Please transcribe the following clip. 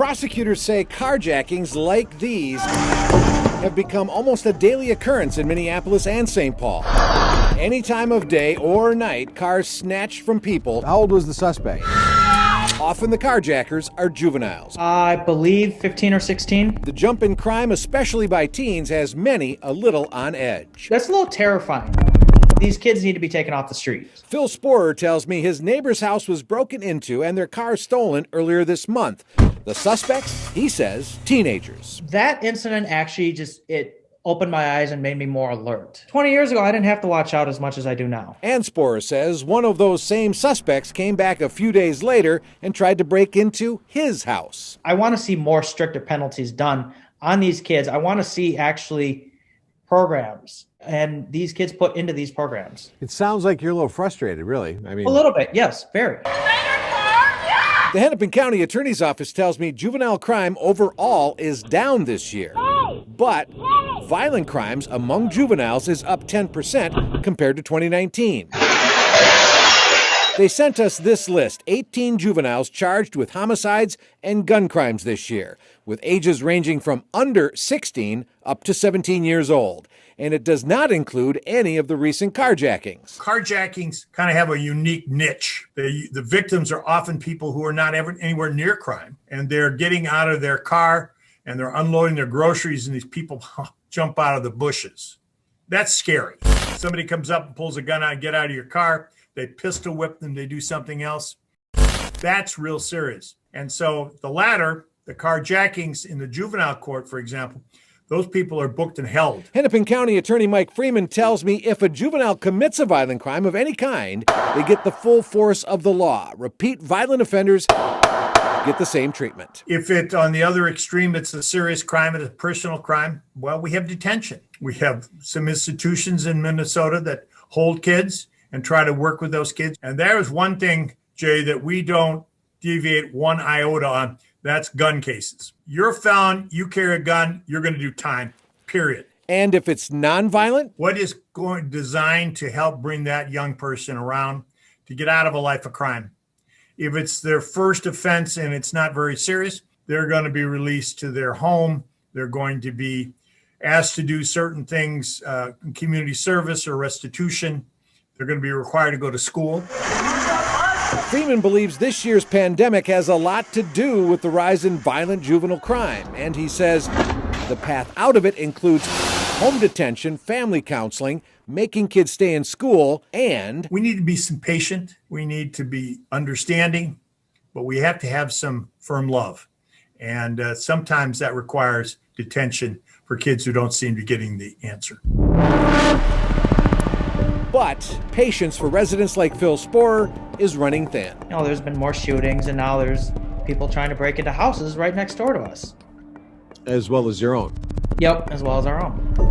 Prosecutors say carjackings like these have become almost a daily occurrence in Minneapolis and St. Paul. Any time of day or night, cars snatched from people. How old was the suspect? Often the carjackers are juveniles. I believe 15 or 16. The jump in crime, especially by teens, has many a little on edge. That's a little terrifying. These kids need to be taken off the streets. Phil Sporer tells me his neighbor's house was broken into and their car stolen earlier this month. The suspects, he says, teenagers. That incident actually it opened my eyes and made me more alert. 20 years ago, I didn't have to watch out as much as I do now. And Sporer says one of those same suspects came back a few days later and tried to break into his house. I want to see more stricter penalties done on these kids. I want to see actually programs and these kids put into these programs. It sounds like you're a little frustrated, really. I mean, a little bit, yes, very. The Hennepin County Attorney's Office tells me juvenile crime overall is down this year. But violent crimes among juveniles is up 10% compared to 2019. They sent us this list: 18 juveniles charged with homicides and gun crimes this year, with ages ranging from under 16 up to 17 years old. And it does not include any of the recent carjackings. Carjackings kind of have a unique niche. The victims are often people who are not ever anywhere near crime, and they're getting out of their car and they're unloading their groceries, and these people jump out of the bushes. That's scary. Somebody comes up and pulls a gun out, get out of your car, they pistol whip them, they do something else. That's real serious. And so the latter, the carjackings in the juvenile court, for example, those people are booked and held. Hennepin County Attorney Mike Freeman tells me if a juvenile commits a violent crime of any kind, they get the full force of the law. Repeat violent offenders get the same treatment. If it, on the other extreme, it's a serious crime, it's a personal crime, well, we have detention. We have some institutions in Minnesota that hold kids and try to work with those kids. And there is one thing, Jay, that we don't deviate one iota on. That's gun cases. You're found, you carry a gun, you're going to do time, period. And if it's nonviolent? What is designed to help bring that young person around to get out of a life of crime? If it's their first offense and it's not very serious, they're going to be released to their home. They're going to be asked to do certain things, community service or restitution. They're going to be required to go to school. Freeman believes this year's pandemic has a lot to do with the rise in violent juvenile crime. And he says the path out of it includes home detention, family counseling, making kids stay in school, and we need to be some patient. We need to be understanding, but we have to have some firm love. And sometimes that requires detention for kids who don't seem to be getting the answer. But patience for residents like Phil Sporer is running thin. You know, there's been more shootings, and now there's people trying to break into houses right next door to us. As well as your own. Yep, as well as our own.